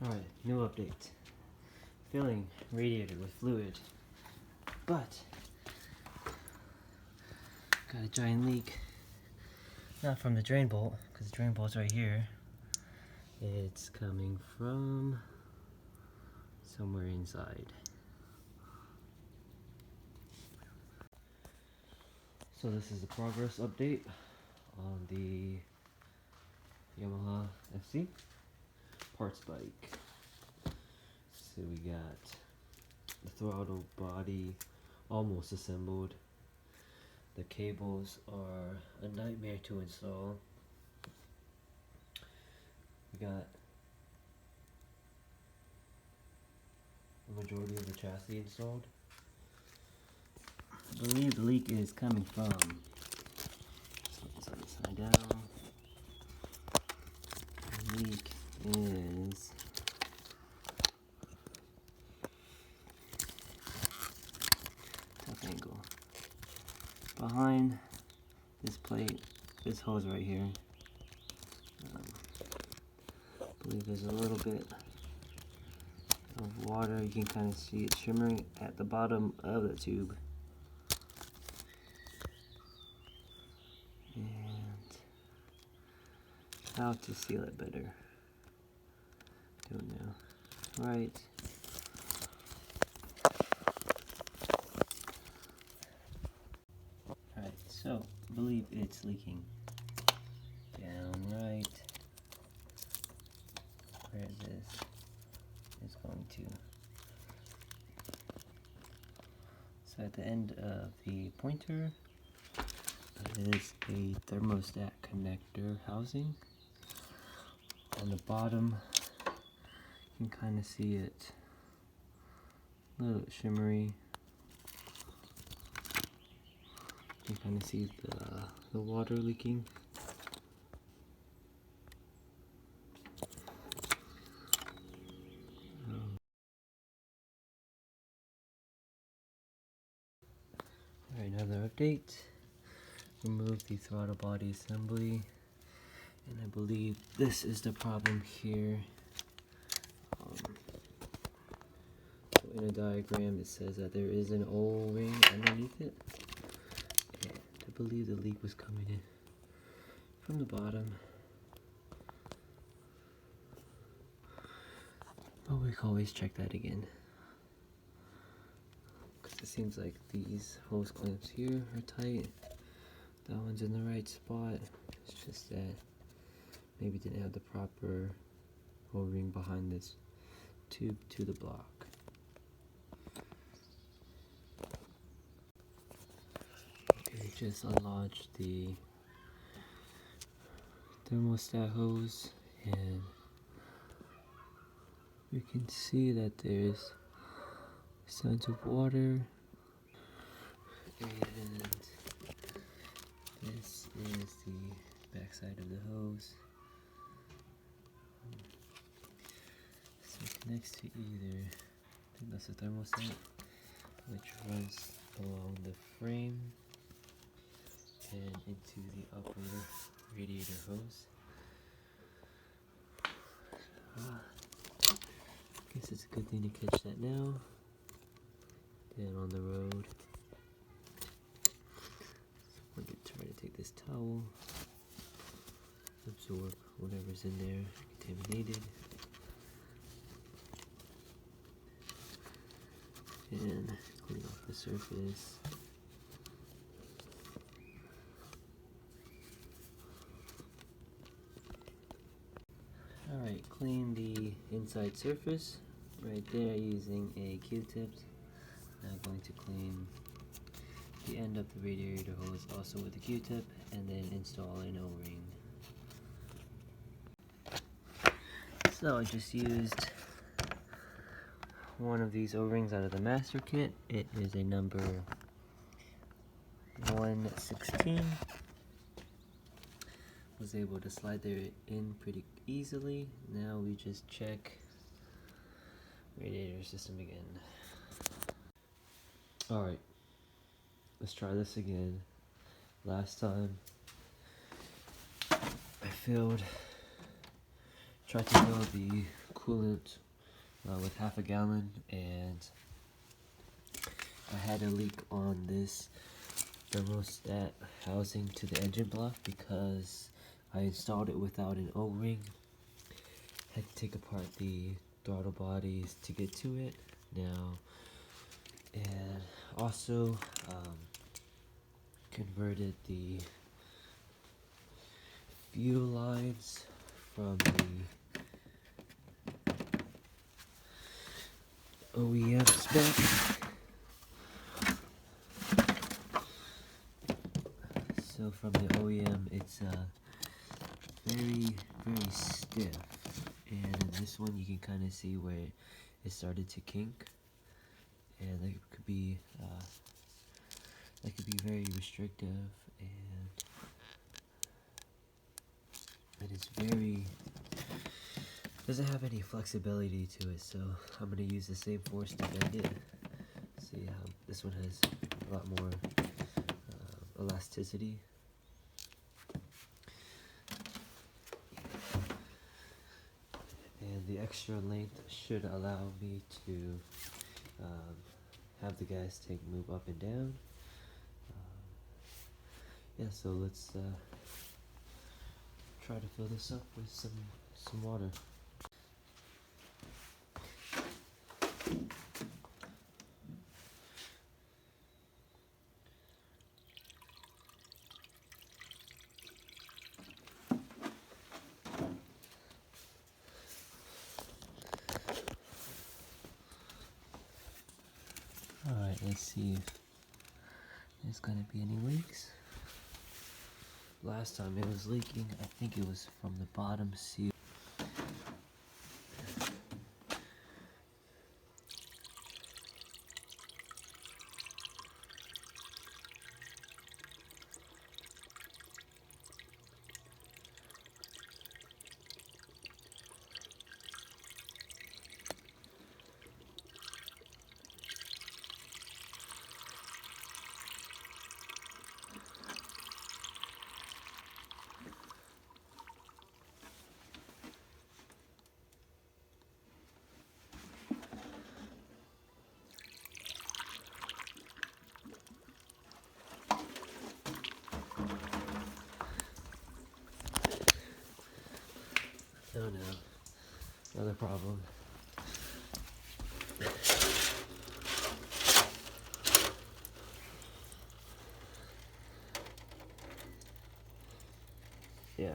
Alright, new update. Filling radiator with fluid, but got a giant leak. Not from the drain bolt, because the drain bolt's right here. It's coming from somewhere inside. So this is the progress update on the Yamaha FC parts bike. So we got the throttle body almost assembled. The cables are a nightmare to install. We got the majority of the chassis installed. I believe the leak is coming from upside down. The leak is tough angle. Behind this plate, this hose right here. I believe there's a little bit of water. You can kind of see it shimmering at the bottom of the tube. And how to seal it better, don't know. Right. Alright, so I believe it's leaking down right where this is going to. So at the end of the pointer is a thermostat connector housing. On the bottom, you can kind of see it a little bit shimmery. You can kind of see the water leaking. Alright, another update. Remove the throttle body assembly, and I believe this is the problem here. So in a diagram it says that there is an O-ring underneath it, and I believe the leak was coming in from the bottom. But we can always check that again, because it seems like these hose clamps here are tight. That one's in the right spot. It's just that maybe didn't have the proper O-ring behind this tube to the block. Okay, just unlodged the thermostat hose, and you can see that there's signs of water, and this is the back side of the hose. So it connects to either, I think that's a thermostat, which runs along the frame and into the upper radiator hose. I guess it's a good thing to catch that now. Then on the road, I'm going to try to take this towel, absorb whatever's in there contaminated, and clean off the surface. Alright, clean the inside surface right there using a Q-tip. Now I'm going to clean the end of the radiator hose also with a Q-tip, and then install an O-ring. So I just used one of these O-rings out of the master kit. It is a number 116. Was able to slide there in pretty easily. Now we just check radiator system again. Alright, let's try this again. Last time I tried to fill the coolant with half a gallon, and I had a leak on this thermostat housing to the engine block because I installed it without an O-ring. Had to take apart the throttle bodies to get to it now, and also converted the fuel lines from the OEM spec. So from the OEM, it's very stiff, and in this one you can kind of see where it started to kink, and that could be very restrictive, and it is doesn't have any flexibility to it. So I'm gonna use the same force to bend it. See how this one has a lot more elasticity. And the extra length should allow me to have the gas tank move up and down. Yeah, so let's try to fill this up with some water. Alright, let's see if there's gonna be any leaks. Last time it was leaking, I think it was from the bottom seal. Oh no, another problem. Yeah.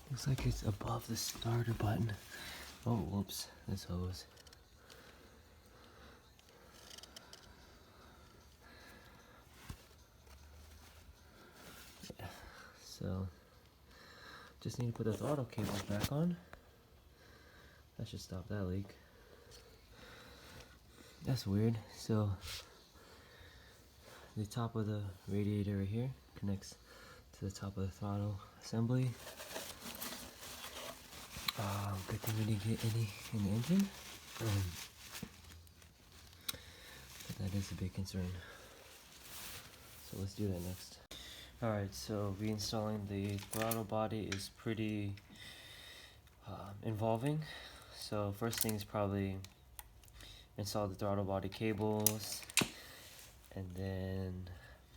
Looks like it's above the starter button. Oh, whoops, this hose. Yeah, so just need to put the throttle cable back on. That should stop that leak. That's weird. So the top of the radiator right here connects to the top of the throttle assembly. Good thing we didn't get any in the engine. But that is a big concern. So let's do that next. Alright, so reinstalling the throttle body is pretty involving. So first thing is probably install the throttle body cables, and then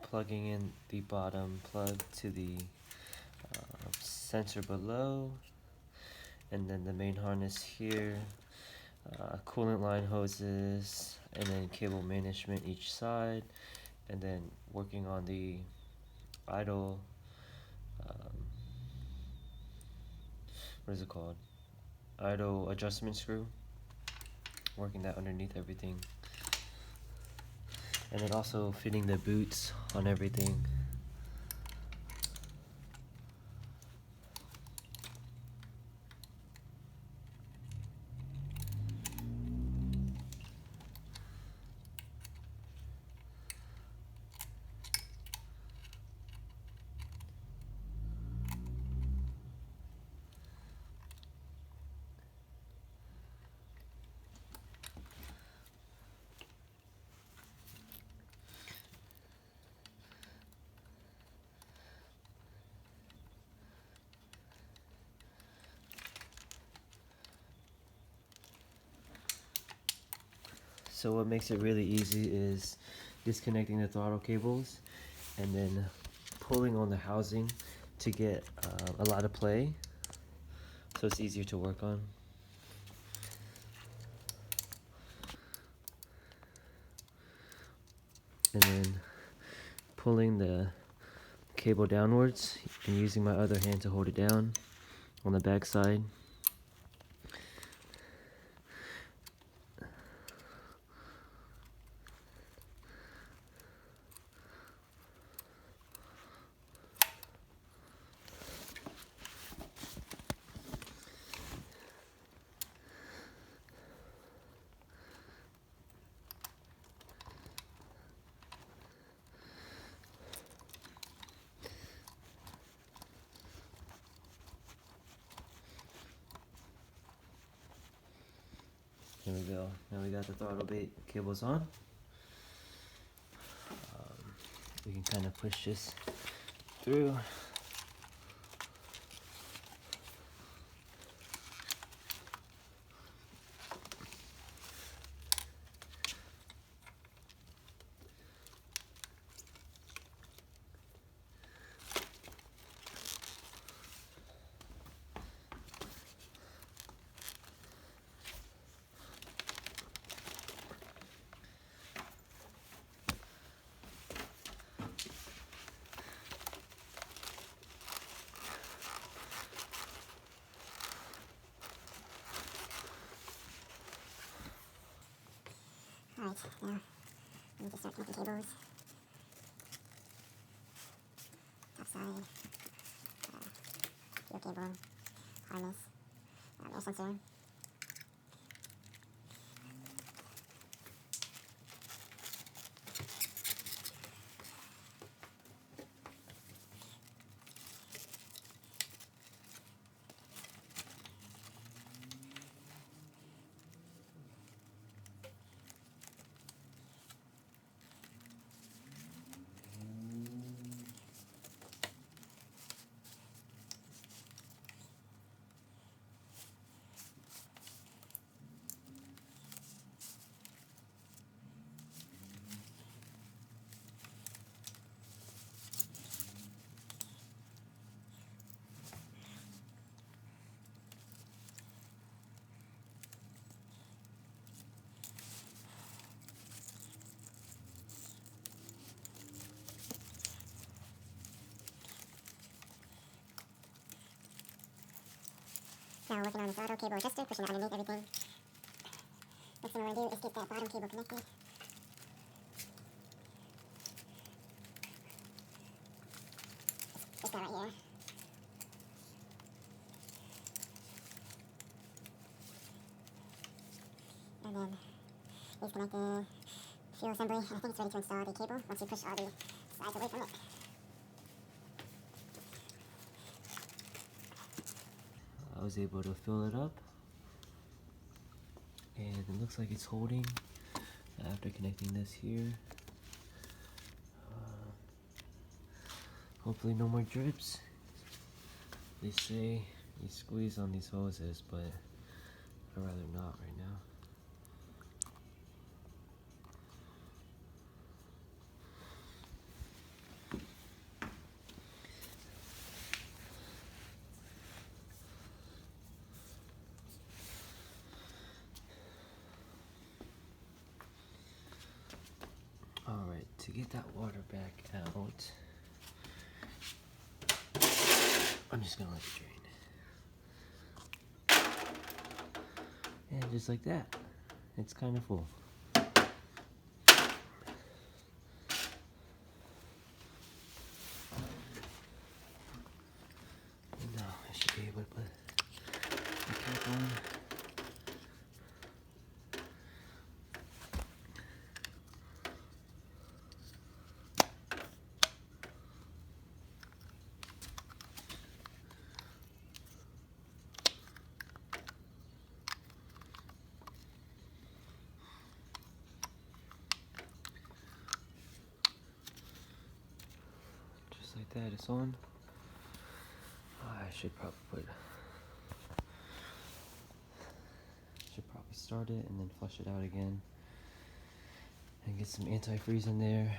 plugging in the bottom plug to the sensor below, and then the main harness here, coolant line hoses, and then cable management each side, and then working on the idle, what is it called? Idle adjustment screw. Working that underneath everything. And then also fitting the boots on everything. So what makes it really easy is disconnecting the throttle cables and then pulling on the housing to get a lot of play, so it's easier to work on. And then pulling the cable downwards and using my other hand to hold it down on the back side. There we go. Now we got the throttle bait cables on. We can kind of push this through. Alright, now we need to start connecting cables. Top side, fuel cable, harness, air sensor. Now working on the throttle cable adjuster, pushing it underneath everything. Next thing we're going to do is get that bottom cable connected. Just that right here. And then disconnect the fuel assembly. I think it's ready to install the cable once you push all the sides away from it. I was able to fill it up, and it looks like it's holding after connecting this here. Hopefully no more drips. They say you squeeze on these hoses, but I'd rather not right now. Alright, to get that water back out, I'm just gonna let it drain. And just like that, it's kind of full. And now I should be able to put the cap on. Like that, it's on. I should probably start it and then flush it out again. and get some antifreeze in there.